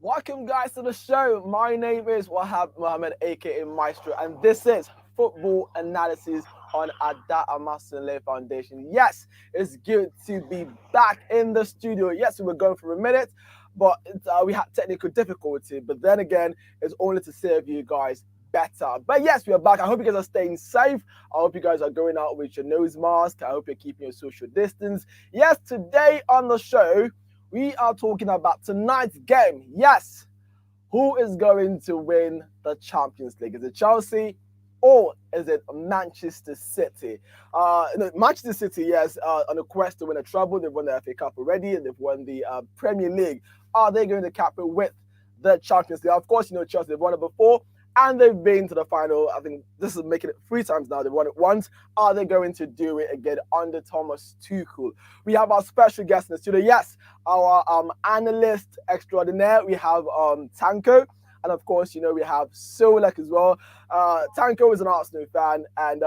Welcome, guys, to the show. My name is Wahab Mohammed, aka Maestro, and this is Football Analysis on Ada Amasinle Foundation. Yes, it's good to be back in the studio. Yes, we were going for a minute, but we had technical difficulty. But then again, it's only to serve you guys better. But yes, we are back. I hope you guys are staying safe. I hope you guys are going out with your nose mask. I hope you're keeping your social distance. Yes, today on the show, we are talking about tonight's game. Yes, who is going to win the Champions League? Is it Chelsea or is it Manchester City? Manchester City, yes, on a quest to win a treble. They've won the FA Cup already and they've won the Premier League. Are they going to cap it with the Champions League? Of course, you know Chelsea, they've won it before and they've been to the final. I think this is making it 3 times now. They've won it once. Are they going to do it again under Thomas Tuchel? We have our special guest in the studio. Yes, our analyst extraordinaire. We have Tanko. And of course, you know, we have Solak as well. Tanko is an Arsenal fan and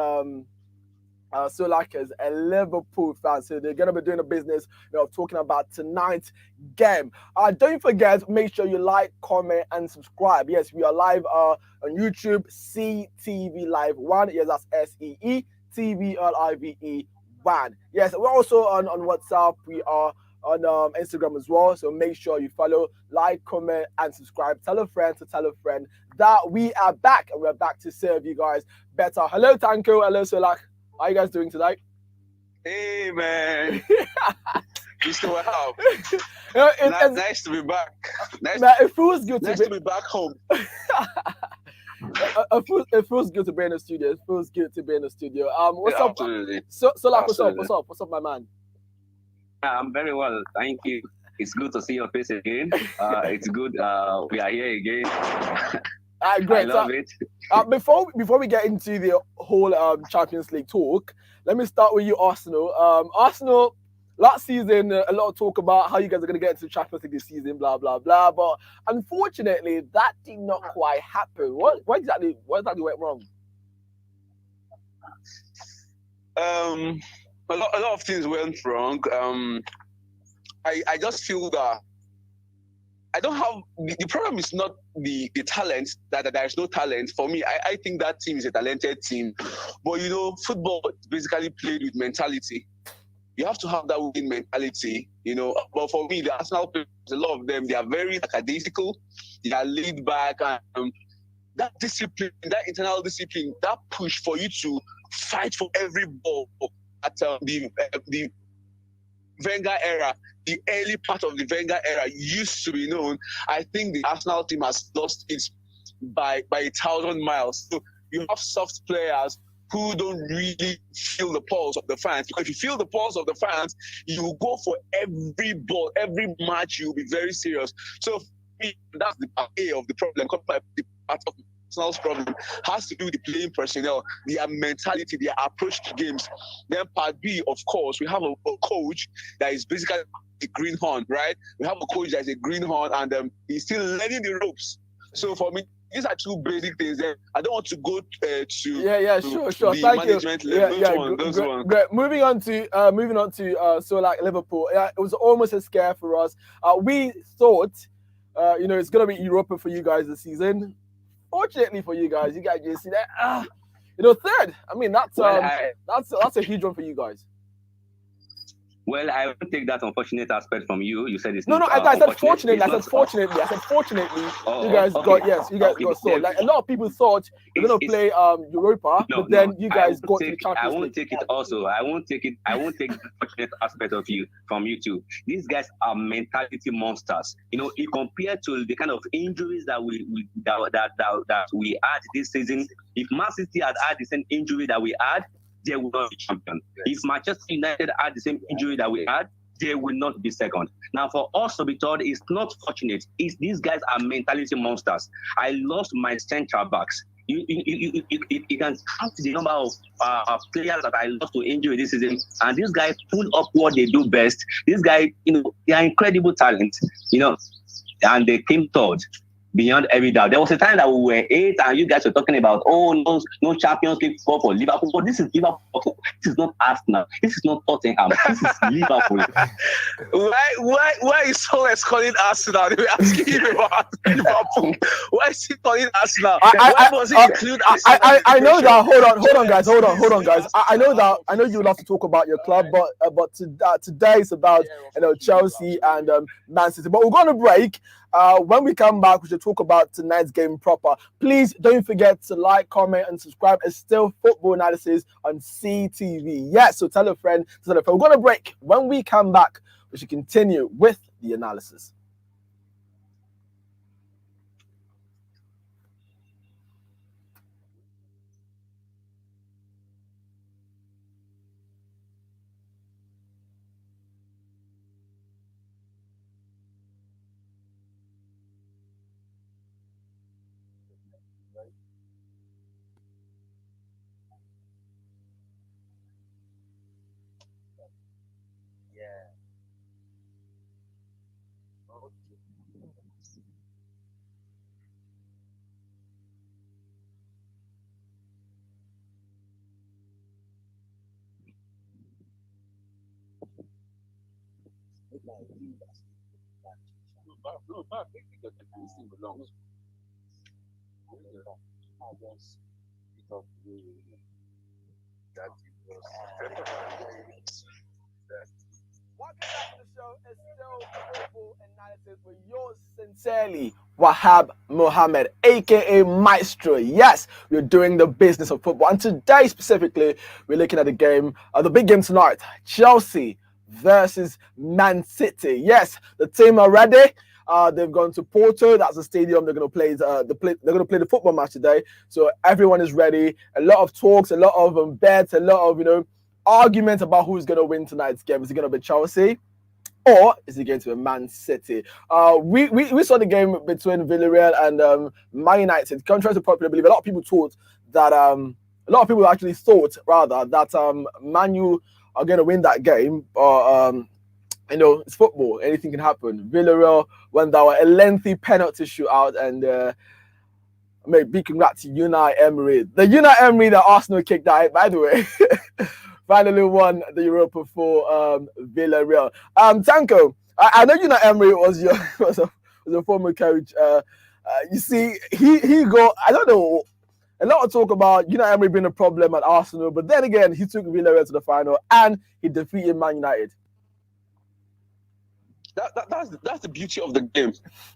Solak is a Liverpool fan. So they're going to be doing a business, you know, talking about tonight's game. Don't forget, make sure you like, comment, and subscribe. Yes, we are live on YouTube, CTV Live 1. Yes, that's SEETVLIVE 1. Yes, we're also on WhatsApp. We are on Instagram as well. So make sure you follow, like, comment, and subscribe. Tell a friend to tell a friend that we are back and we're back to serve you guys better. Hello, Tanko. Hello, Solak. How are you guys doing tonight? Hey, man. You still at home? Nice to be back. It feels good to be back home. It feels good to be in the studio. It feels good to be in the studio. What's up? Absolutely. Solak, what's up, my man? I'm very well, thank you. It's good to see your face again. It's good. We are here again. Great. I love it. Before we get into the whole Champions League talk, let me start with you, Arsenal. Arsenal, last season, a lot of talk about how you guys are going to get into the Champions League this season, blah, blah, blah. But unfortunately, that did not quite happen. What exactly went wrong? A lot of things went wrong. I just feel that I don't have the problem is not the talent, that there is no talent. For me, I think that team is a talented team. But you know, football is basically played with mentality. You have to have that winning mentality, you know. But for me, the Arsenal players, a lot of them, they are very academical, they are laid back, and that discipline, that internal discipline, that push for you to fight for every ball at the Wenger era, the early part of the Wenger era used to be known. I think the Arsenal team has lost it by 1,000 miles. So you have soft players who don't really feel the pulse of the fans. Because if you feel the pulse of the fans, you will go for every ball, every match. You will be very serious. So for me, that's the part A of the problem. The part of Arsenal's problem has to do with the playing personnel, their mentality, their approach to games. Then part B, of course, we have a coach that is basically a greenhorn, right? We have a coach that is a greenhorn and he's still learning the ropes. So for me, these are two basic things. I don't want to go to sure. The Thank management you. level. Those ones. Great. Moving on to so like Liverpool. It was almost a scare for us. We thought, it's gonna be Europa for you guys this season. Fortunately for you guys just see that. Third. I mean, that's a huge one for you guys. Well, I will take that unfortunate aspect from you. You said it's no. I said fortunately. I said fortunately. You guys got so. Like a lot of people thought you're gonna play Europa, but then you guys got to the Champions League. I won't take it. Also, I won't take the fortunate aspect from you too. These guys are mentality monsters. You know, compared to the kind of injuries that we had this season, if Man City had the same injury that we had, they will not be champion. If Manchester United had the same injury that we had, they will not be second. Now, for us to be third is not fortunate. These guys are mentality monsters. I lost my central backs. You can count the number of players that I lost to injury this season, and these guys pull up what they do best. These guys, they are incredible talent, and they came third. beyond every doubt. There was a time that we were 8 and you guys were talking about, oh, no Champions League for Liverpool. But this is Liverpool. This is not Arsenal. This is not Tottenham. This is Liverpool. Why is Soles calling Arsenal? They were asking him about Liverpool. Why is he calling Arsenal? Why does he include Arsenal? I know that. Hold on, guys. I know that. I know you love to talk about your club, but today is about Chelsea and Man City. But we're going to break. When we come back, we should talk about tonight's game proper. Please don't forget to like, comment, and subscribe. It's still football analysis on CTV. Yes, so tell a friend. We're going to break. When we come back, we should continue with the analysis. Welcome back to the show. It's still football analysis with yours sincerely, Wahab Mohammed, aka Maestro. Yes, we're doing the business of football, and today specifically, we're looking at the game, the big game tonight: Chelsea versus Man City. Yes, the team are ready. They've gone to Porto. That's the stadium they're going to play. They're going to play the football match today. So everyone is ready. A lot of talks, a lot of bets, a lot of arguments about who's going to win tonight's game. Is it going to be Chelsea, or is it going to be Man City? We saw the game between Villarreal and Man United. Contrary to popular belief, a lot of people thought that a lot of people actually thought rather that Man U are going to win that game. It's football. Anything can happen. Villarreal went down a lengthy penalty shootout, and big congrats to Unai Emery. The Unai Emery that Arsenal kicked out, by the way, finally won the Europa for Villarreal. Tanko, I know Unai Emery was a former coach. You see, he got, I don't know, a lot of talk about Unai Emery being a problem at Arsenal, but then again, he took Villarreal to the final and he defeated Man United. That's the beauty of the game.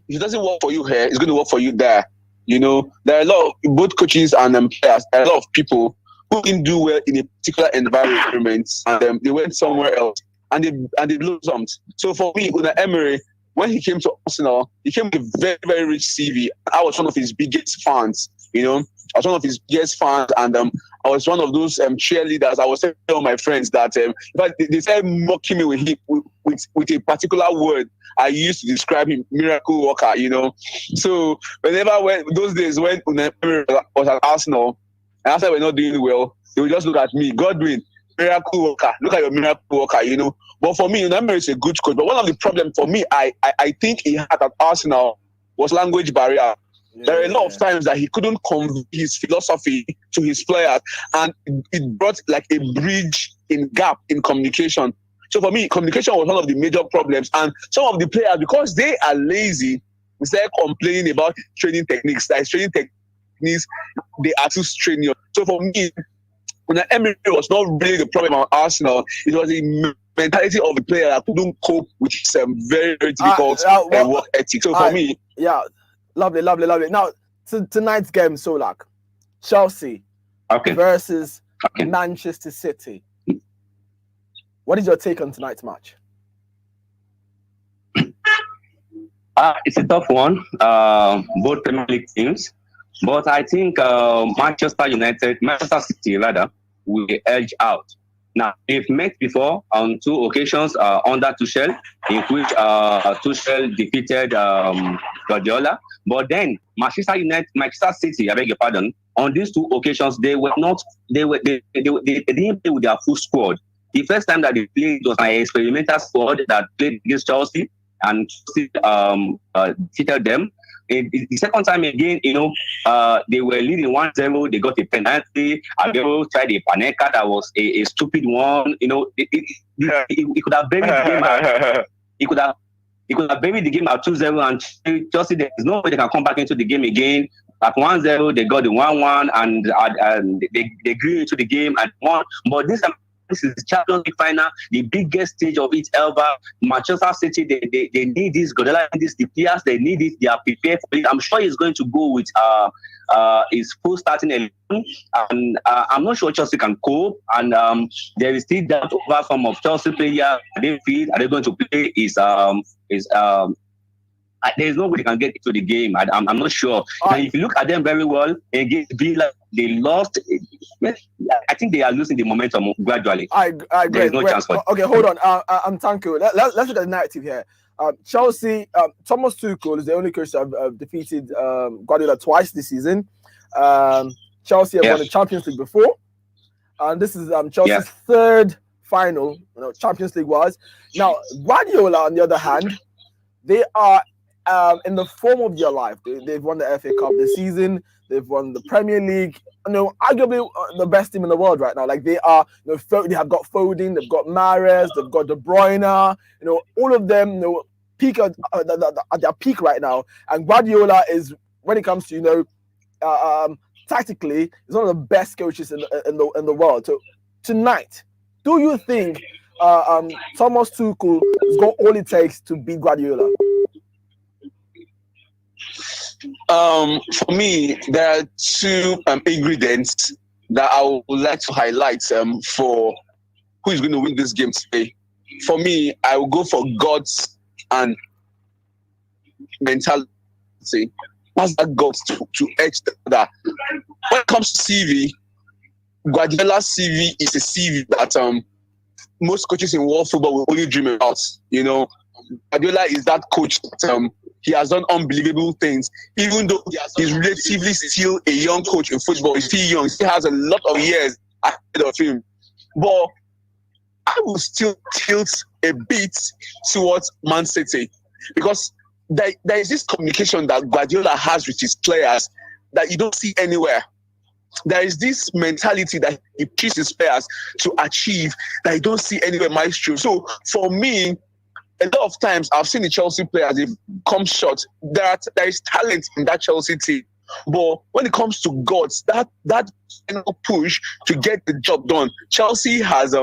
If it doesn't work for you here, it's going to work for you there. There are a lot of both coaches and players. There are a lot of people who didn't do well in a particular environment, and they went somewhere else and they blossomed. So for me, Unai Emery, when he came to Arsenal, he came with a very, very rich CV. I was one of his biggest fans. I was one of his biggest fans, and I was one of those cheerleaders. I was telling all my friends that they started mocking me with a particular word I used to describe him, miracle worker. So those days when Unai Emery was at Arsenal, and after we're not doing well, they would just look at me, Godwin, miracle worker. Look at your miracle worker. But for me, Unai Emery is a good coach. But one of the problems for me, I think he had at Arsenal was language barrier. There are a lot of times that he couldn't convey his philosophy to his players, and it brought like a bridge in gap in communication. So for me, communication was one of the major problems. And some of the players, because they are lazy, instead of complaining about training techniques, they are too strenuous. So for me, when Emery was not really the problem at Arsenal, it was the mentality of the player that couldn't cope with some very, very difficult work ethic. So for me, yeah. Lovely. Now, tonight's game, Solak. Chelsea versus Manchester City. What is your take on tonight's match? It's a tough one. Both Premier League teams. But I think Manchester City, will edge out. Now, they've met before on 2 occasions under Tuchel, in which Tuchel defeated Guardiola. But then Manchester City, I beg your pardon, on these 2 occasions, they didn't play with their full squad. The first time that they played was an experimental squad that played against Chelsea and defeated them. the second time again, they were leading 1-0. They got a penalty. Aguero tried a panenka that was a stupid one. He could have buried the game. He could have buried the game at 2-0, and Chelsea, there is no way they can come back into the game again. At 1-0, they got the 1-1, and they grew into the game and won. But this is the Champions League final, the biggest stage of it ever. Manchester City, they need this. Guardiola needs the players. They need it. They are prepared for it. I'm sure he's going to go with his full starting 11, and I'm not sure Chelsea can cope. And there is still doubt over some of Chelsea players. Are they going to play? There's no way they can get into the game. I'm not sure. And if you look at them very well against Villa, they lost. I think they are losing the momentum gradually. There's no chance for it. Okay, hold on. Thank you. Let's look at the narrative here. Chelsea, Thomas Tuchel is the only coach that have defeated Guardiola twice this season. Chelsea have won the Champions League before, and this is Chelsea's third final, Champions League was. Now Guardiola, on the other hand, they are in the form of their life. They've won the FA Cup this season. They've won the Premier League. Arguably the best team in the world right now. Like they are, they have got Foden, they've got Mahrez, they've got De Bruyne. All of them, peak at their peak right now. And Guardiola is, when it comes to tactically, is one of the best coaches in the world. So tonight, do you think Thomas Tuchel has got all it takes to beat Guardiola? For me, there are two ingredients that I would like to highlight for who is going to win this game today. For me, I will go for guts and mentality. What's that guts to edge that? When it comes to CV, Guardiola's CV is a CV that most coaches in world football will only dream about. Guardiola is that coach that he has done unbelievable things. Even though he's relatively still a young coach in football, he's still young. He still has a lot of years ahead of him. But I will still tilt a bit towards Man City because there is this communication that Guardiola has with his players that you don't see anywhere. There is this mentality that he teaches his players to achieve that you don't see anywhere, Maestro. So for me, a lot of times I've seen the Chelsea players, they've come short. There is talent in that Chelsea team. But when it comes to guts, that final push to get the job done, Chelsea has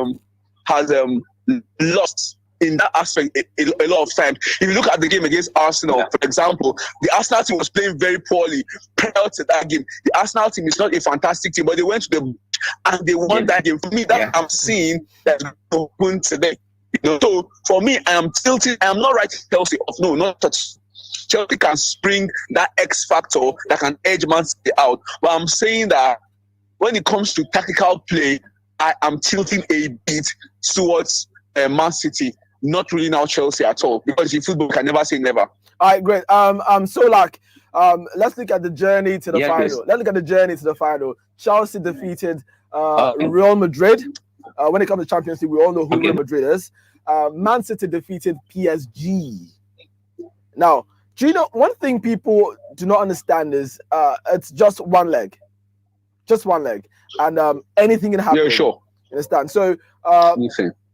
lost in that aspect a lot of times. If you look at the game against Arsenal, for example, the Arsenal team was playing very poorly prior to that game. The Arsenal team is not a fantastic team, but they went to and they won that game. For me, that I'm seeing that's going today. So for me, I am tilting. I am not writing Chelsea off. No, not touch. Chelsea can spring that X factor that can edge Man City out. But I'm saying that when it comes to tactical play, I am tilting a bit towards Man City, not ruling out Chelsea at all. Because in football, can never say never. All right, great. Solak, let's look at the journey to the final. Please. Let's look at the journey to the final. Chelsea defeated Real Madrid. When it comes to Champions League, we all know who Real Madrid is. Man City defeated PSG. Now, do you know one thing people do not understand is it's just one leg. Just one leg. And anything can happen. Yeah, sure. Understand? So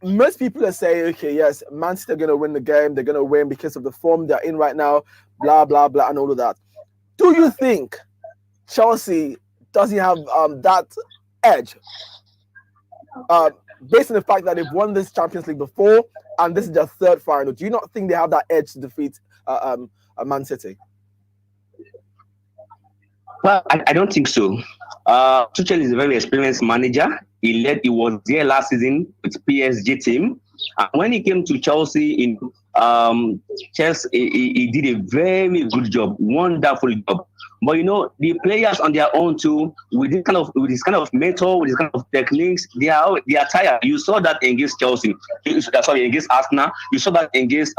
most people are saying, okay, yes, Man City are going to win the game. They're going to win because of the form they're in right now, blah, blah, blah, and all of that. Do you think Chelsea doesn't have that edge? Based on the fact that they've won this Champions League before, and this is their third final, do you not think they have that edge to defeat Man City? Well, I don't think so. Tuchel is a very experienced manager. He was there last season with PSG team. And when he came to Chelsea Chelsea, he did a very good job, wonderful job. But the players on their own too, with this kind of method, with this kind of techniques, they are tired. You saw that against Chelsea. Against Arsenal. You saw that against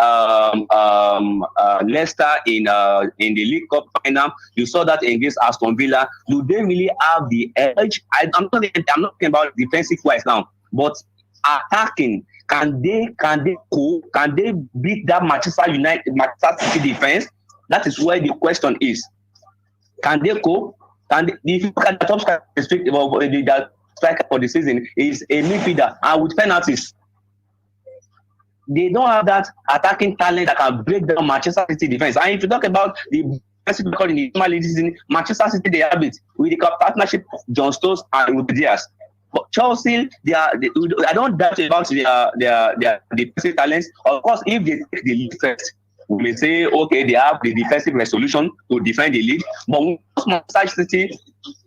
Leicester in the League Cup final. You saw that against Aston Villa. Do they really have the edge? I'm not talking about defensive wise now, but attacking. Can they beat that Manchester City defense? That is where the question is. Can they cope? If you look at the top striker for the season is a midfielder and with penalties. They don't have that attacking talent that can break down Manchester City defense. And if you talk about the best record in the Premier League season, Manchester City, they have it with the partnership of John Stones and Ruben Dias. But Chelsea, I don't doubt about their defensive talents. Of course, if they take the lead first, we may say, okay, they have the defensive resolution to defend the lead. But once Manchester City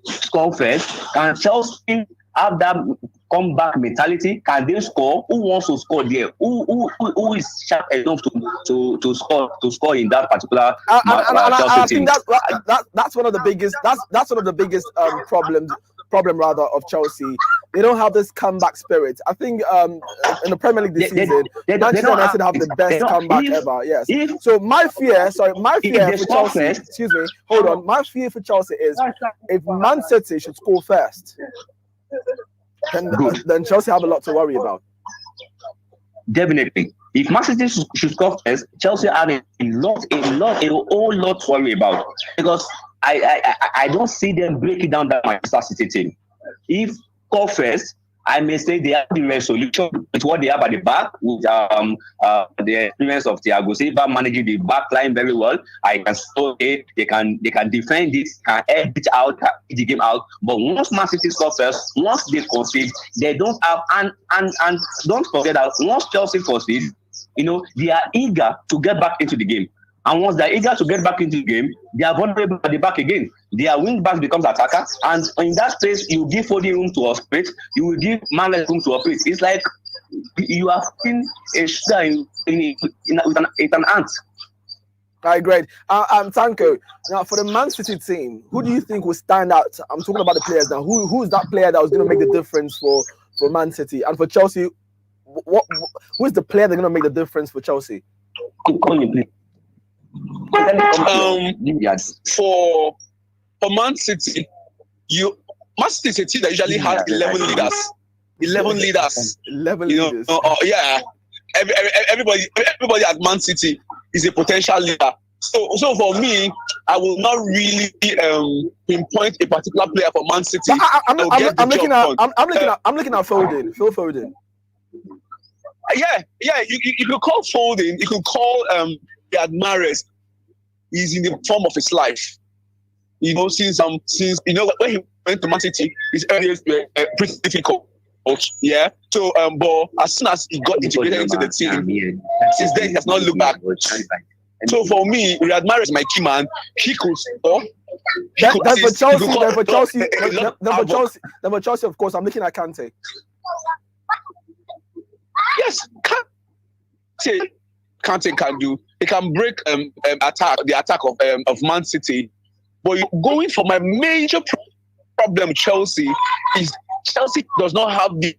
score first, can Chelsea have that comeback mentality? Can they score? Who wants to score there? Who is sharp enough to score in that particular I think that's one of the biggest that's one of the biggest problem of Chelsea. They don't have this comeback spirit. I think in the Premier League this season, Manchester United have the best comeback ever. Yes. So my fear for Chelsea, excuse me, hold on. My fear for Chelsea is if Man City should score first, then Chelsea have a lot to worry about. Definitely. If Man City should score first, Chelsea have a whole lot to worry about, because I don't see them breaking down that Manchester City team. If score first, I may say they have the resolution with what they have at the back, with the experience of Thiago Silva managing the back line very well. I can say they can defend it, can edit it out, the game out. But once Man City score first, once they concede, they don't have and don't forget that once Chelsea concedes, they are eager to get back into the game. And once they're eager to get back into the game, they are vulnerable at the back again. Their wing back becomes attacker, and in that space, you give Foden room to operate, you will give Mahrez room to operate. It's like you are putting a sugar with an ant. All right, great. Tanko, now for the Man City team, who do you think will stand out? I'm talking about the players now. Who is that player that was going to make the difference for Man City? And for Chelsea, who is the player that's going to make the difference for Chelsea? Call me, please. For Man City, Man City is a team that usually has 11 leaders. 11 leaders. 11 leaders. Yeah. Everybody at Man City is a potential leader. So for me, I will not really pinpoint a particular player for Man City. I'm looking at Foden. Phil Foden. Yeah. You could call Foden. You could call Mahrez. He's in the form of his life. Since when he went to Man City, his earliest were pretty difficult. Yeah. So, but as soon as he got integrated into the team, since then he has not looked back. So for me, Riyad Mahrez is my key man. He could score. Then for Chelsea, of course, I'm looking at Kante. Yes, Kante can do. He can break the attack of Man City. But going for my major problem, Chelsea does not have this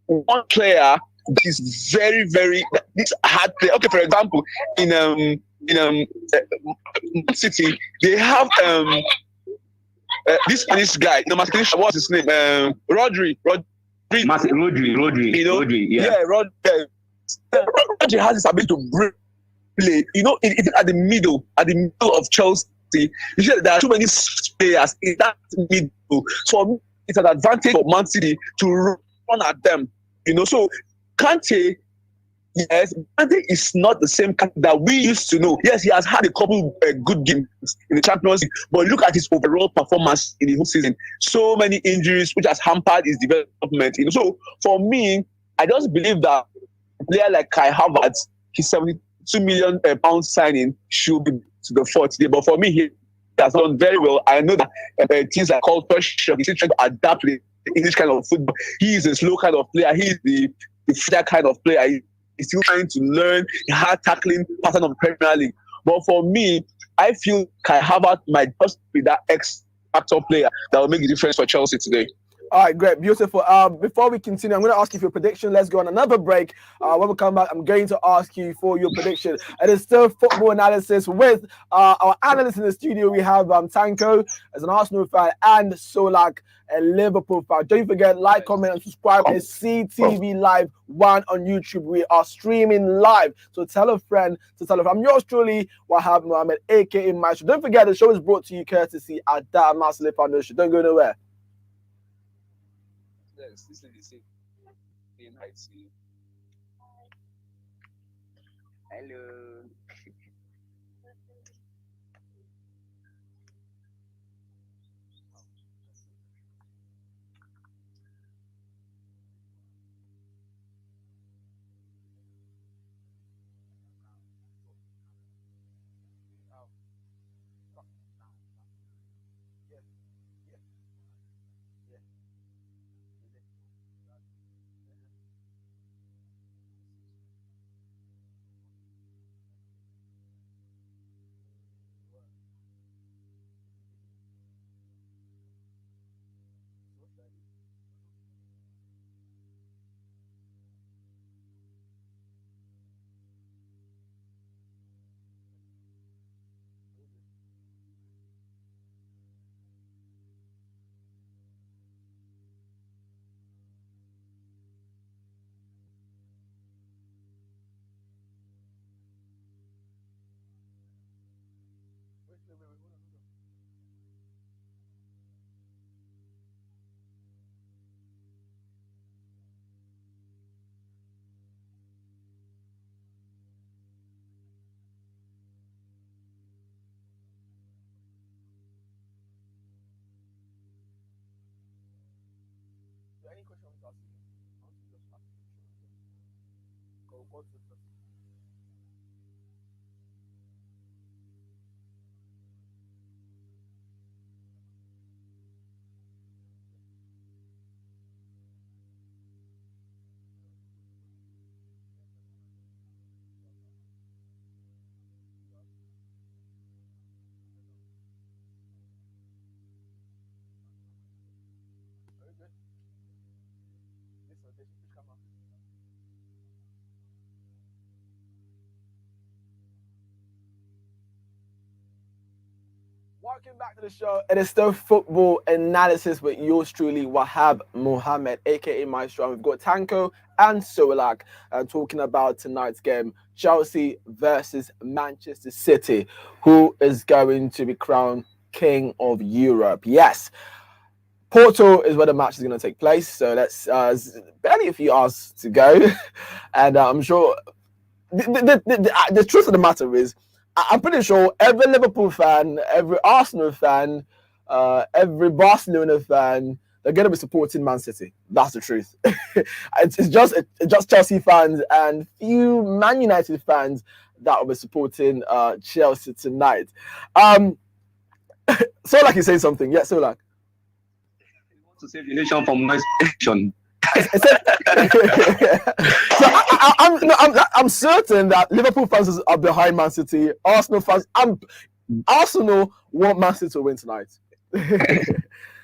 one player that is very, very this hard player. Okay, for example, in Man City, they have this Spanish guy. What's his name? Rodri. Rodri. Yeah, Rodri. Rodri has this ability to break play. It at the middle of Chelsea. You see, there are too many players in that middle. So it's an advantage for Man City to run at them. So Kante, yes, Kante is not the same Kante that we used to know. Yes, he has had a couple good games in the Champions League, but look at his overall performance in the whole season. So many injuries, which has hampered his development. So for me, I just believe that a player like Kai Havertz, his £72 million signing should be to the fore today. But for me, he has done very well. I know that teams are called pressure. He's trying to adapt to the English kind of football. He is a slow kind of player. He is the fighter kind of player. He's still trying to learn the hard tackling pattern of the Premier League. But for me, I feel Kai Havertz might just be that X-factor player that will make the difference for Chelsea today. All right, great, beautiful. Before we continue, I'm going to ask you for your prediction. Let's go on another break. When we come back, I'm going to ask you for your prediction. It is still football analysis with our analysts in the studio. We have Tanko as an Arsenal fan and Solak, a Liverpool fan. Don't forget, like, comment, and subscribe. It's CTV Live 1 on YouTube. We are streaming live. So tell a friend to tell a friend. I'm yours truly, Wahab Mohammed, aka Maestro. Don't forget, the show is brought to you courtesy at That Master Foundation. Don't go nowhere. Yes, this is the same thing I see. Hello. Welcome back to the show. It is still football analysis with yours truly, Wahab Mohammed, aka Maestro. We've got Tanko and Solak talking about tonight's game, Chelsea versus Manchester City. Who is going to be crowned King of Europe? Yes, Porto is where the match is going to take place. So that's barely a few hours to go, and I'm sure the truth of the matter is, I'm pretty sure every Liverpool fan, every Arsenal fan, every Barcelona fan, they're going to be supporting Man City. That's the truth. it's just Chelsea fans and few Man United fans that will be supporting Chelsea tonight. Solak is saying something. Yeah, Solak. We want to save the nation from noise pollution. So I'm certain that Liverpool fans are behind Man City. Arsenal fans, Arsenal want Man City to win tonight.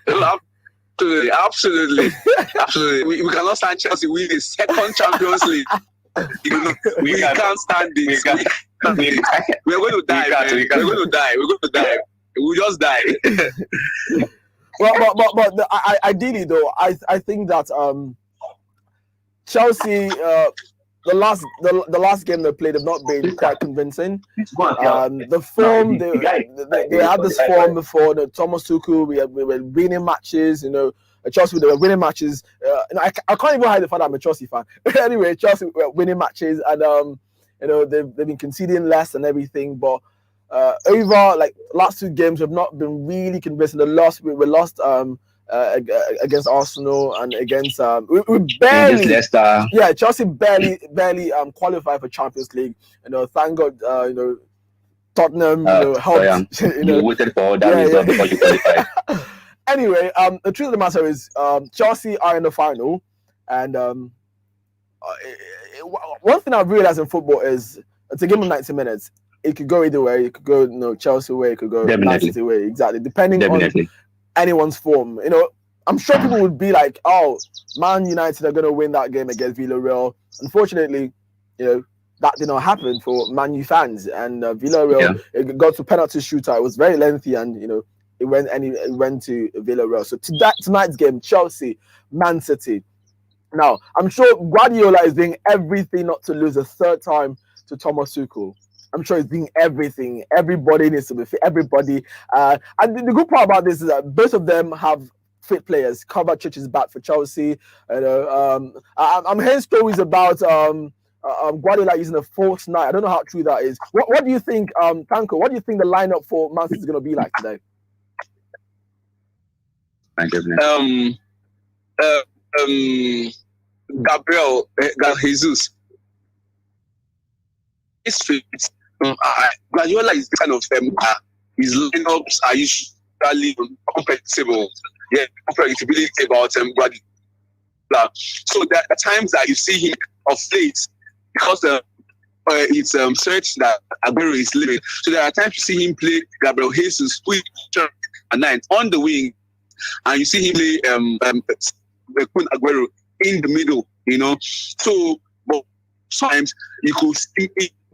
Absolutely. We cannot stand Chelsea win the second Champions League. We can't stand this. We're going to die. We're going to die. We'll just die. But ideally though, I think that Chelsea, the last game they played have not been quite convincing. The form they had this form before. Thomas Tuchel, we were winning matches. Chelsea, they were winning matches. I can't even hide the fact that I'm a Chelsea fan. Anyway, Chelsea were winning matches, and they've been conceding less and everything, but. Over like last two games have not been really convincing. We lost against Arsenal and against we barely Chelsea barely qualified for Champions League. Thank God Tottenham helped. You waited for that result before you qualified. Anyway, the truth of the matter is Chelsea are in the final, and one thing I've realized in football is it's a game of 90 minutes. It could go either way. It could go, Chelsea way. It could go Man City way. Exactly, depending on anyone's form. I'm sure people would be like, "Oh, Man United are going to win that game against Villarreal." Unfortunately, that did not happen for Man U fans, and Villarreal it got to penalty shootout. It was very lengthy, and it went to Villarreal. So tonight's game, Chelsea, Man City. Now, I'm sure Guardiola is doing everything not to lose a third time to Thomas Tuchel. I'm sure he's doing everything. Everybody needs to be fit. Everybody. And the good part about this is that both of them have fit players. Kovacic is back for Chelsea. I'm hearing stories about Guardiola using a false nine. I don't know how true that is. What do you think, Tanko? What do you think the lineup for Man City is going to be like today? Gabriel Jesus. Guardiola is kind of his lineups are usually unpredictable. Yeah, unpredictability about Guardiola. So there are times that you see him of late because it's search that Aguero is leaving. So there are times you see him play Gabriel Jesus, who is a 9 on the wing, and you see him play Aguero in the middle. So but sometimes you could see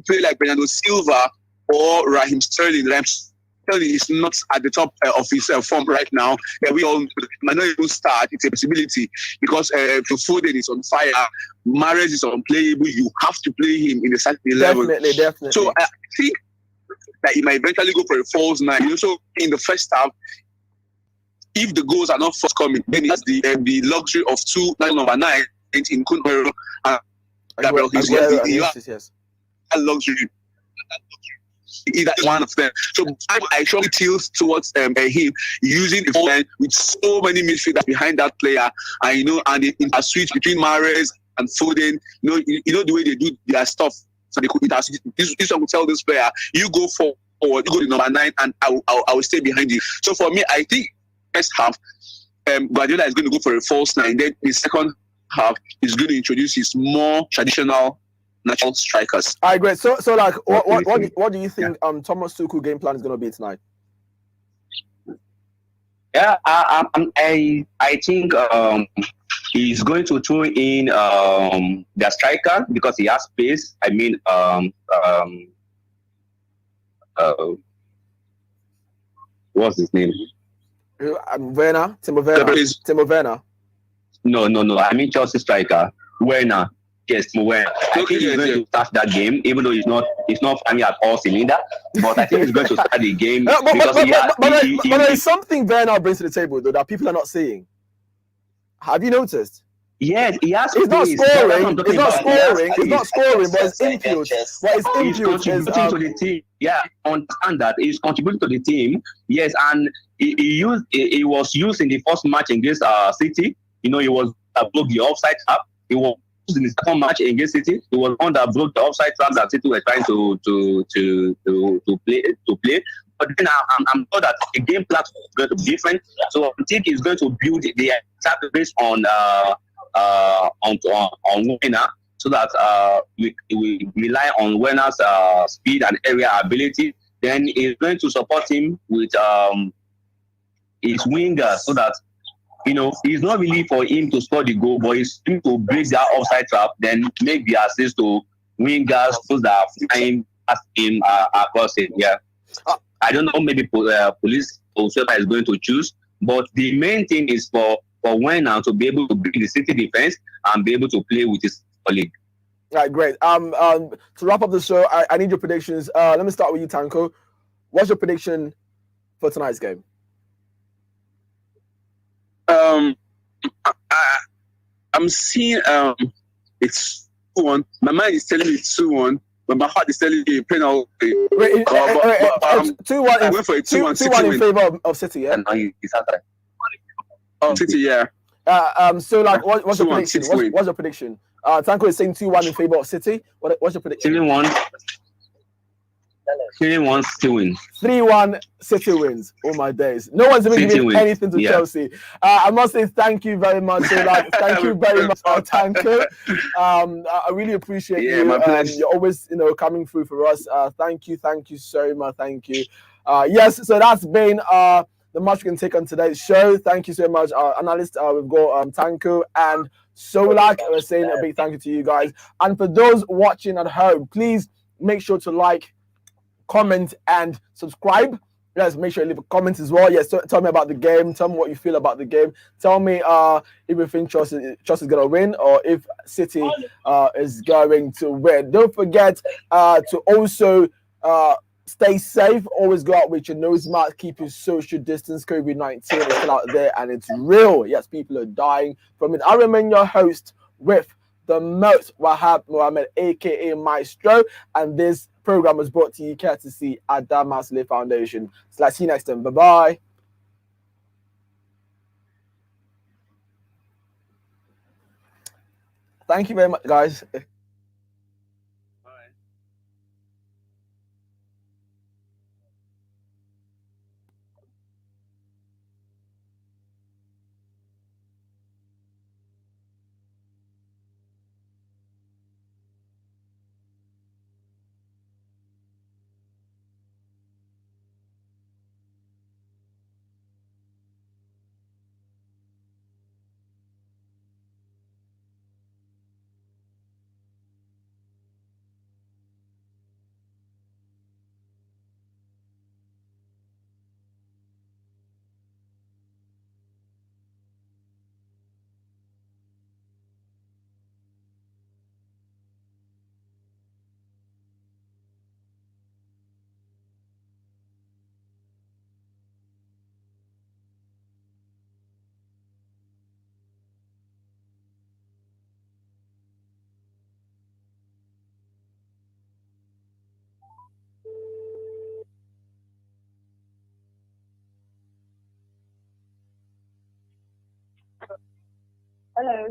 play like Bernardo Silva or Raheem Sterling. Raheem Sterling is not at the top of his form right now. We all might not even start. It's a possibility because Foden is on fire. Mahrez is unplayable. You have to play him in the starting level. Definitely. So I think that he might eventually go for a false 9. So in the first half, if the goals are not forthcoming, then he has the luxury of number 9 in Kun Aguero and Gabriel Jesus. Yes. Luxury. Either one of them. So I strongly tilt towards him using the phone with so many midfielders behind that player, and and the switch between Mahrez and Foden. You know the way they do their stuff. So they could this one would tell this player, you go forward, you go to number 9, and I will stay behind you. So for me, I think first half, Guardiola is going to go for a false 9. Then the second half is going to introduce his more traditional natural strikers. All right, great. So like, what do you think Thomas Tuchel game plan is going to be tonight? Yeah, I think he's going to throw in the striker because he has pace. I mean, what's his name? Werner, Timo Werner. No. I mean Chelsea striker Werner. Yes, Werner. I think he's going to start that game, even though it's not funny at all cylinder. But I think he's going to start the game because there is something Werner brings to the table though that people are not seeing. Have you noticed? Yes, he has. He's not scoring. He's not scoring, but his input. He's contributing to the team. Yeah, understand that he's contributing to the team. Yes, and he was used in the first match against City. He was broke the offside trap. He was in the second match against City. He was on that broke the offside trap that City were trying to play. But then I'm sure that the game plan is going to be different. So I think he's going to build the attack based on Werner, so that we rely on Werner's speed and area ability. Then he's going to support him with his wingers, so that it's not really for him to score the goal, but it's him to break that offside trap, then make the assist to wingers so that flying past him across it. Yeah. I don't know, maybe police or whoever is going to choose, but the main thing is for Werner to be able to break the City defense and be able to play with his colleague. All right, great. To wrap up the show, I need your predictions. Let me start with you, Tanko. What's your prediction for tonight's game? I'm seeing it's 2-1. My mind is telling me 2-1, but my heart is telling me penalty. 2-1. I went for a 2-1 in favor of City, yeah. City, yeah. So like, what's your prediction? What's your prediction? Tanko is saying 2-1 in favor of City. What's your prediction? 3-1 City wins. 3-1 City wins. Oh my days. No one's even giving anything to Chelsea. I must say thank you very much. Thank you very much, Tanko. I really appreciate you. You're always, coming through for us. Thank you so much. Thank you. Yes, so that's been the the much we can take on today's show. Thank you so much, our analyst. We've got Tanko and Solak. We're saying a big thank you to you guys. And for those watching at home, please make sure to like, comment, and subscribe. Yes, make sure you leave a comment as well. Yes, tell me about the game. Tell me what you feel about the game. Tell me if you think Chelsea is going to win or if City is going to win. Don't forget to also stay safe. Always go out with your nose mask. Keep your social distance. COVID-19 is still out there and it's real. Yes, people are dying from it. I remain your host with the most, Wahab Mohammed, aka Maestro, and this program was brought to you courtesy Adam Masley Foundation. So let's see you next time. Bye bye. Thank you very much, guys. Hello.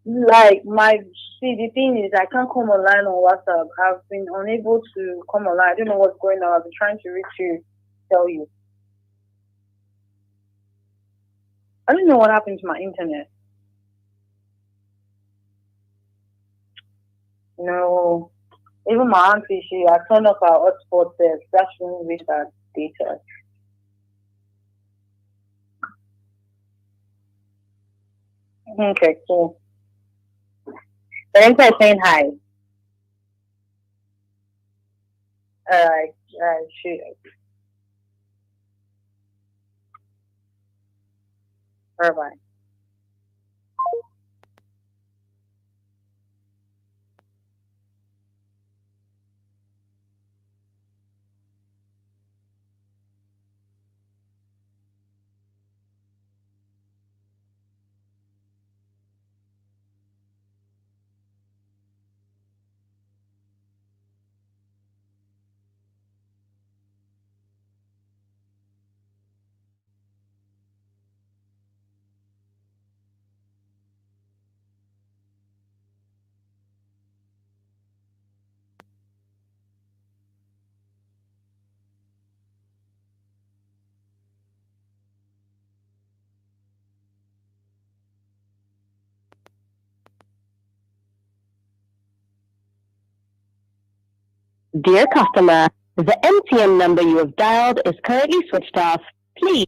Like the thing is, I can't come online on WhatsApp. I've been unable to come online. I don't know what's going on. I've been trying to reach you, tell you. I don't know what happened to my internet. No, even my auntie, I turned off our hotspot there. That shouldn't waste our data. Okay, cool. Thanks for saying hi. Alright, sure. Bye bye. Dear customer, the MTN number you have dialed is currently switched off. Please.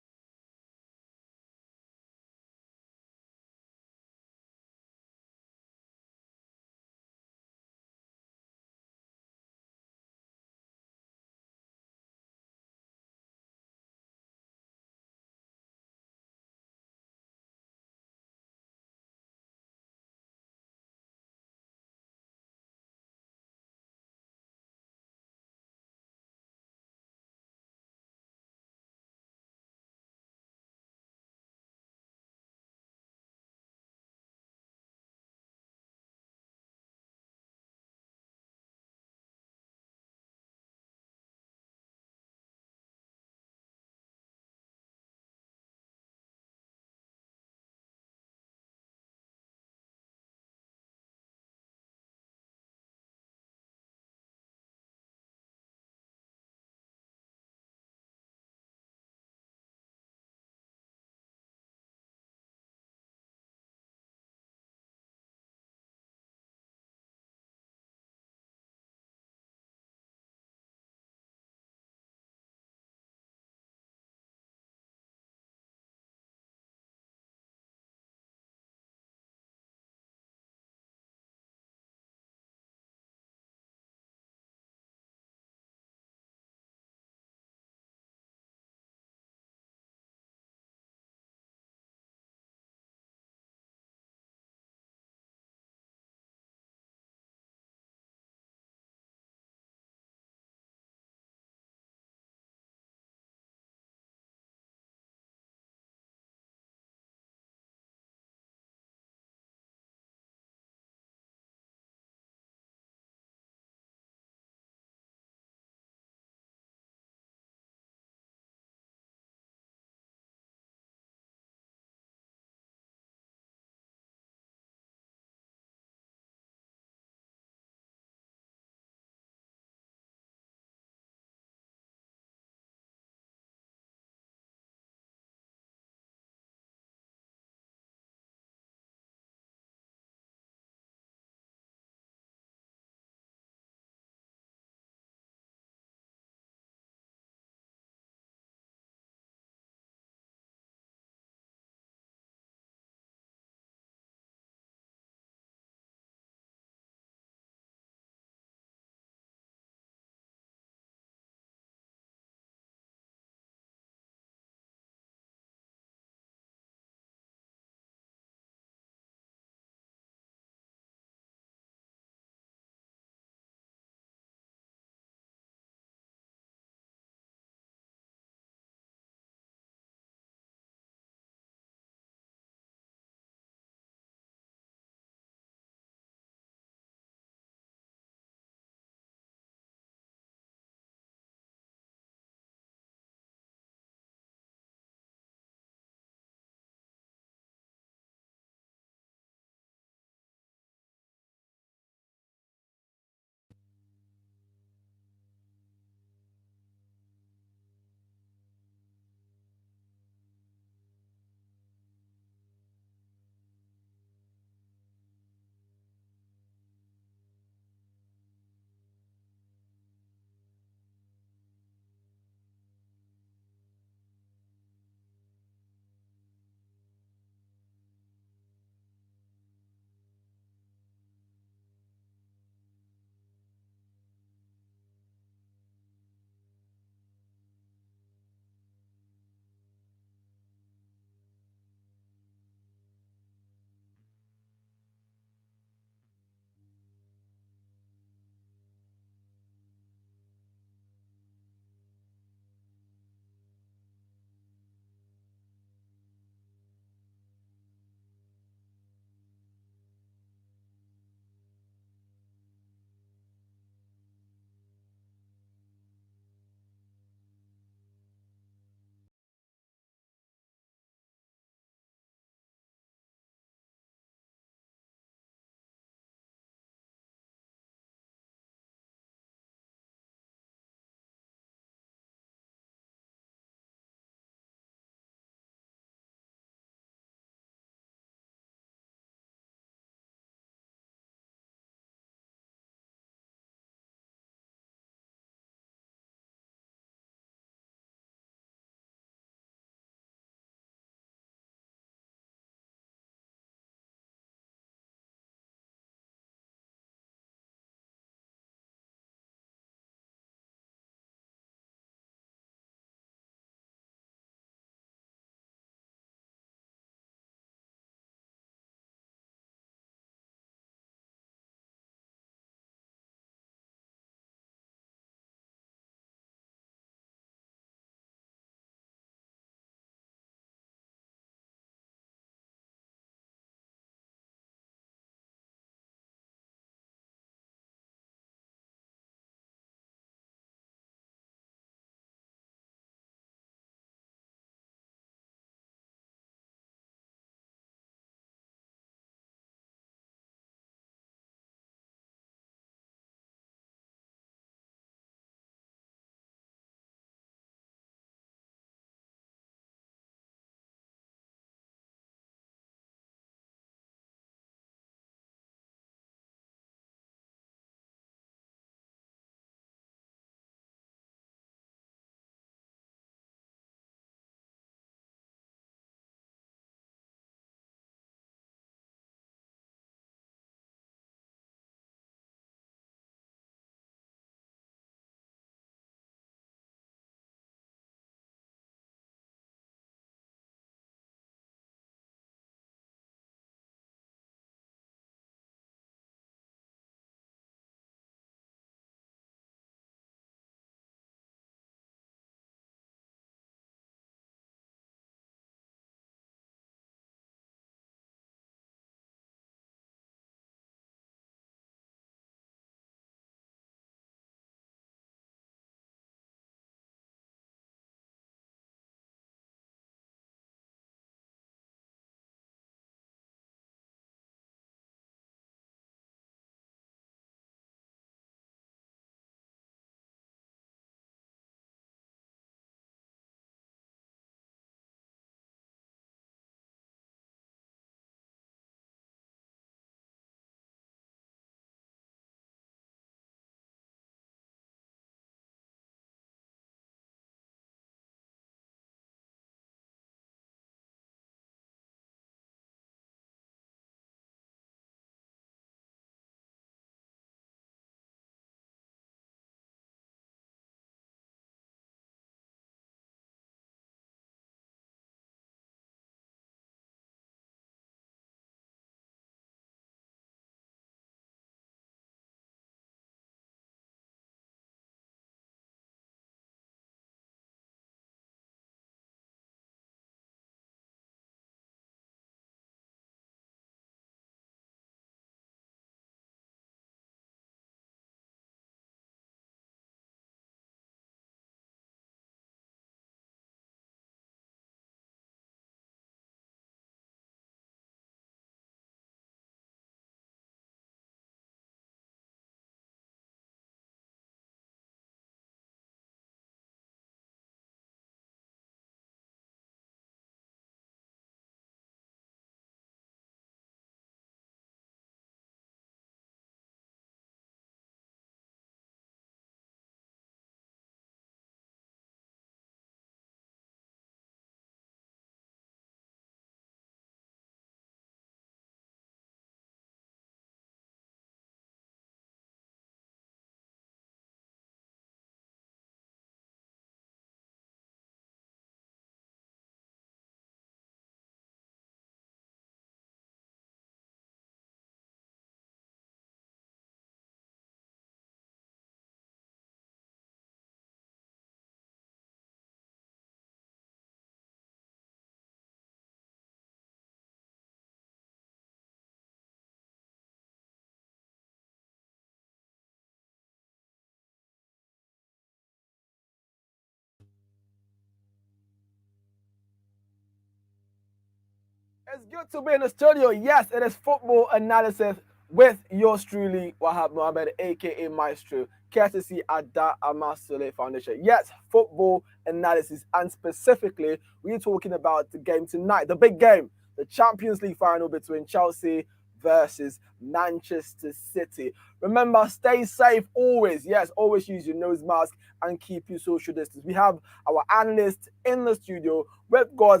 It's good to be in the studio. Yes, it is football analysis with yours truly, Wahab Mohammed, aka Maestro, courtesy Ada Amasule Foundation. Yes, football analysis, and specifically, we're talking about the game tonight, the big game, the Champions League final between Chelsea versus Manchester City. Remember, stay safe always. Yes, always use your nose mask and keep your social distance. We have our analyst in the studio. We've got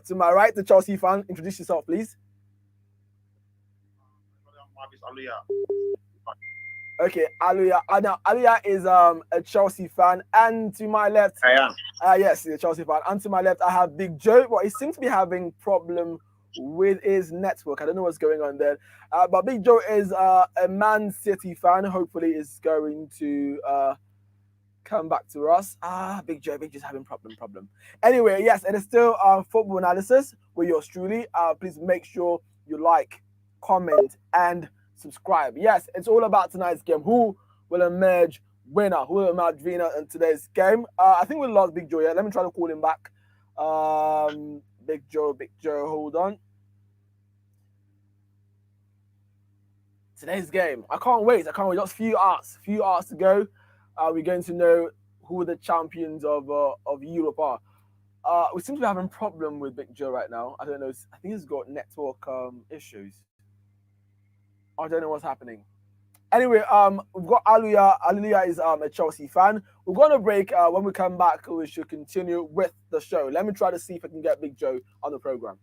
to my right, the Chelsea fan. Introduce yourself, please. Okay, Aluya. Now, Aluya is a Chelsea fan, and to my left, I am. Yes, he's a Chelsea fan. And to my left, I have Big Joe. Well, he seems to be having problem with his network. I don't know what's going on there. But Big Joe is a Man City fan. Hopefully, is going to come back to us. Big Joe's having problem. Anyway, yes, it is still football analysis with yours truly. Please make sure you like, comment, and subscribe. Yes, it's all about tonight's game. Who will emerge winner? Who will emerge winner in today's game? I think we lost Big Joe. Yeah, let me try to call him back. Big Joe, hold on. Today's game. I can't wait. Just few hours to go. We're going to know who the champions of Europe are. We seem to be having a problem with Big Joe right now. I don't know. I think he's got network issues. I don't know what's happening. Anyway, we've got Aluya. Aluya is a Chelsea fan. We're going to break. When we come back, we should continue with the show. Let me try to see if I can get Big Joe on the program.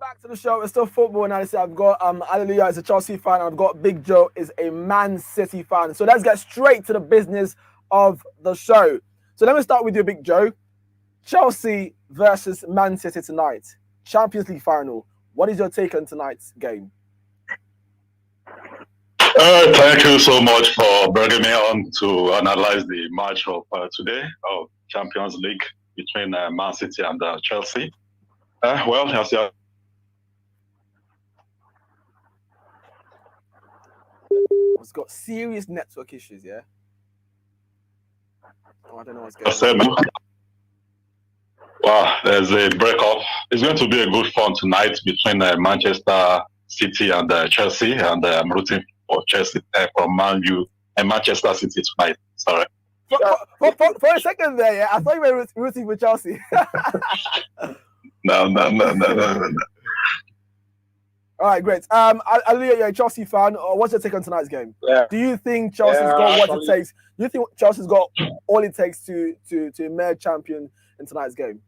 Back to the show. It's still football analysis. I've got Aluya is a Chelsea fan. I've got Big Joe is a Man City fan. So let's get straight to the business of the show. So let me start with you, Big Joe. Chelsea versus Man City tonight. Champions League final. What is your take on tonight's game? Thank you so much for bringing me on to analyze the match of today of Champions League between Man City and Chelsea. Well, as you It's got serious network issues, yeah? I don't know what's going on. Wow, there's a breakup. It's going to be a good fun tonight between Manchester City and Chelsea, and I'm rooting for Chelsea from Man U and Manchester City tonight. Sorry. For a second there, yeah, I thought you were rooting for Chelsea. No. All right, great. Aluya, you're a Chelsea fan. What's your take on tonight's game? Yeah. Do you think Chelsea's got what it takes? Do you think Chelsea's got all it takes to emerge champion in tonight's game?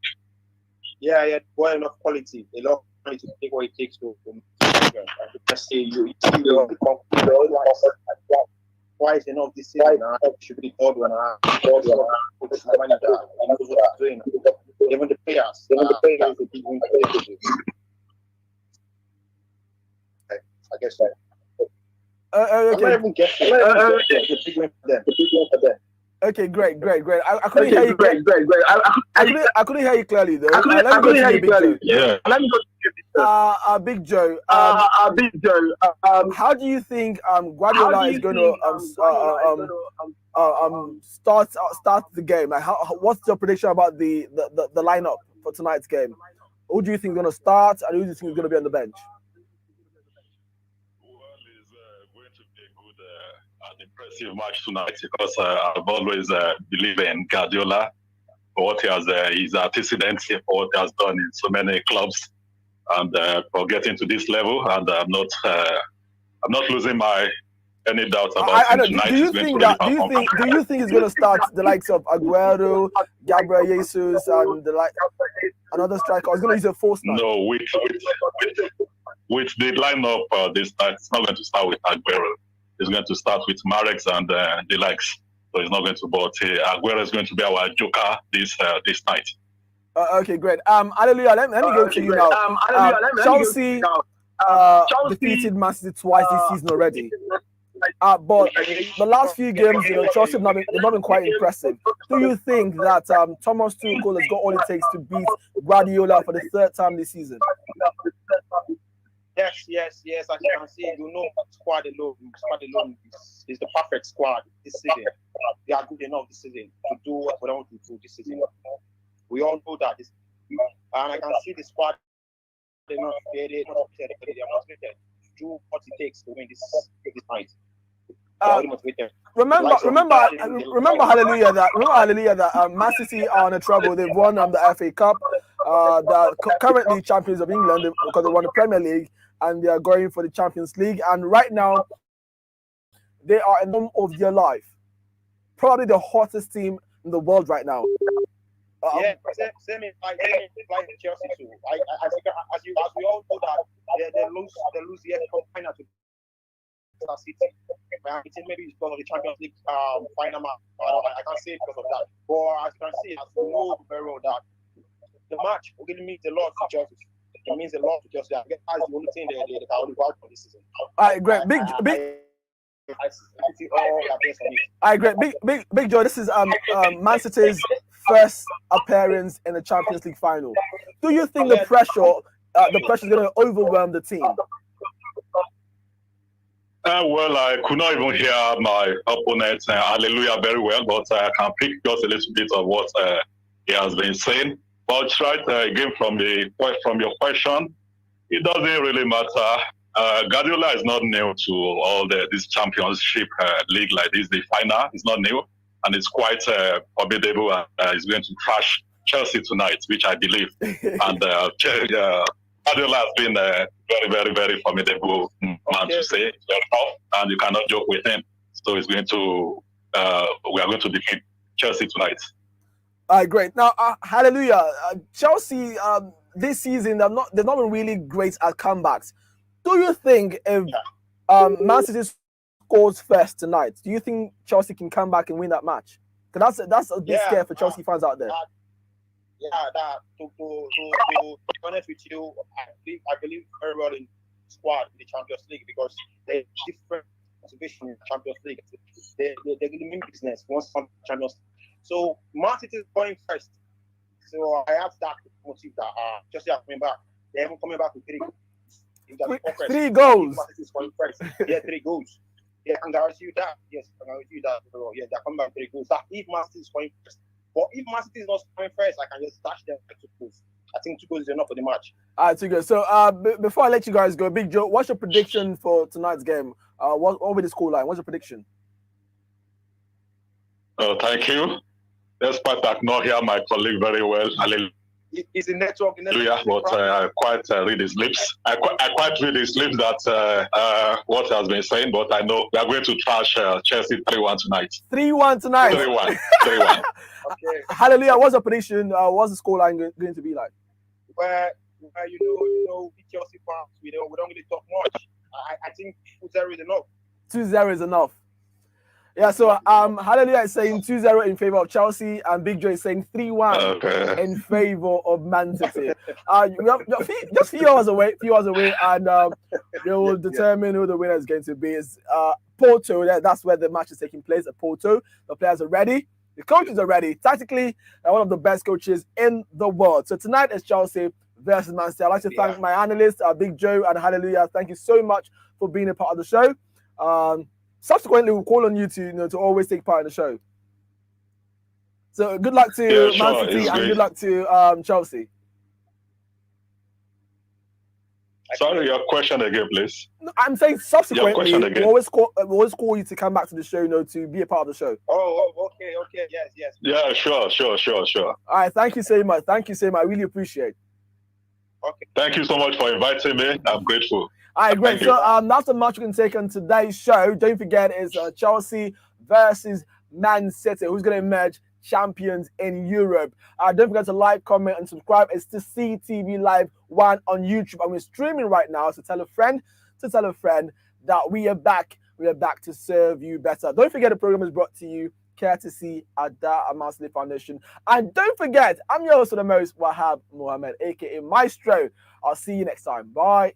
Yeah, well enough quality. A lot of quality to take what it takes to just say you twice enough this season. Should be the third one. Even the players. The big win. I guess so. Okay. I'm not even guessing. The big win for them. Okay, great. I couldn't hear you. Great. I couldn't hear you clearly though. Let me go to you, Big Joe. Yeah. Big Joe. How do you think Guardiola is going to start the game? Like, what's your prediction about the lineup for tonight's game? Who do you think is going to start, and who do you think is going to be on the bench? Well, it's going to be a good and impressive match tonight because I've always believed in Guardiola for what he has his antecedents, for what he has done in so many clubs, and for getting to this level. And I'm not losing any doubts about him tonight. Do you think he's going to start the likes of Aguero, Gabriel Jesus, and another striker? I was going to use a force now. No, with the lineup this night, it's not going to start with Aguero. It's going to start with Mahrez and the likes. So it's not going to. But Aguero is going to be our joker this night. Okay, great. Hallelujah. Let me go to you now. Chelsea defeated Man City twice this season already. But the last few games, Chelsea have not been quite impressive. Do you think that Thomas Tuchel has got all it takes to beat Guardiola for the third time this season? Yes. As you can see, squad alone is the perfect squad this season. They are good enough this season to do what we want to do this season. We all know that. And I can see the squad. They're not motivated to do what it takes to win this night. Remember, Hallelujah, that Man City are in trouble. They've won the FA Cup. They're currently champions of England because they won the Premier League, and they are going for the Champions League. And right now, they are in the form of their life. Probably the hottest team in the world right now. Same like Chelsea too. As we all know that they lose the FA Cup final to City. Maybe it's because of the Champions League final match. I can't say it because of that. But as you can see, as we know very well that the match really means a lot to Chelsea. It means a lot to Chelsea. I guess that's the only thing they can only vouch for this season. All right, great. Big. Big Joe. This is Man City's first appearance in the Champions League final. Do you think the pressure is going to overwhelm the team? Well, I could not even hear my opponent, Hallelujah, very well, but I can pick just a little bit of what he has been saying. But again, from your question, it doesn't really matter. Guardiola is not new to all this championship league like this. The final is not new, and it's quite formidable. He's going to crush Chelsea tonight, which I believe. And Guardiola has been a very, very, very formidable man to say. Very tough, and you cannot joke with him. So he's going to. We are going to defeat Chelsea tonight. All right, great. Now, Hallelujah. Chelsea this season they've not been really great at comebacks. Do you think if Man City scores first tonight, do you think Chelsea can come back and win that match? Because that's a bit scary for Chelsea fans out there. To be honest with you, I believe very well in the squad in the Champions League because there's different motivation in the Champions League. They're mean business once some Champions League. So Man City is going first. So I have that motive that Chelsea are coming back. They haven't coming back with 3 goals. 3 goals. Man City is going first. 3 goals. Yeah, I can guarantee you that. Yes, I can guarantee you that. Yeah, they're coming back with 3 goals. That if Man City is going first. But if Man City is not going first, I can just dash them by 2 goals. I think 2 goals is enough for the match. All right, 2 goals. So before I let you guys go, Big Joe, what's your prediction for tonight's game? What will be the scoreline? What's your prediction? Thank you. Despite I cannot hear my colleague very well. It's a network. But I quite read his lips. I quite read his lips that what he has been saying, but I know we are going to trash Chelsea 3-1 tonight. 3-1 tonight? 3-1. Okay. Hallelujah. What's the prediction? What's the scoreline going to be like? Well, you know, Chelsea fans, we don't really talk much. I think 2-0 is enough. 2-0 is enough. Yeah, so Hallelujah is saying 2-0 in favor of Chelsea, and Big Joe is saying 3-1 in favor of Man City. Just few hours away, and they will determine who the winner is going to be. Porto. That's where the match is taking place at Porto. The players are ready. The coaches are ready. Tactically, they're one of the best coaches in the world. So tonight is Chelsea versus Man City. I'd like to thank my analysts, Big Joe and Hallelujah. Thank you so much for being a part of the show. Subsequently, we'll call on you to always take part in the show. So good luck to Man City and good luck to Chelsea. Sorry, your question again, please. I'm saying subsequently, we always call you to come back to the show, to be a part of the show. Oh, okay, yes. Yeah, sure. All right, thank you so much. I really appreciate it. Okay. Thank you so much for inviting me. I'm grateful. All right, great. So that's the match we can take on today's show. Don't forget, it's Chelsea versus Man City. Who's going to emerge champions in Europe? Don't forget to like, comment, and subscribe. It's the CTV Live 1 on YouTube, and we're streaming right now. So tell a friend that we are back. We are back to serve you better. Don't forget, the program is brought to you courtesy Ada Amasle Foundation. And don't forget, I'm your host of the most, Wahab Mohammed, aka Maestro. I'll see you next time. Bye.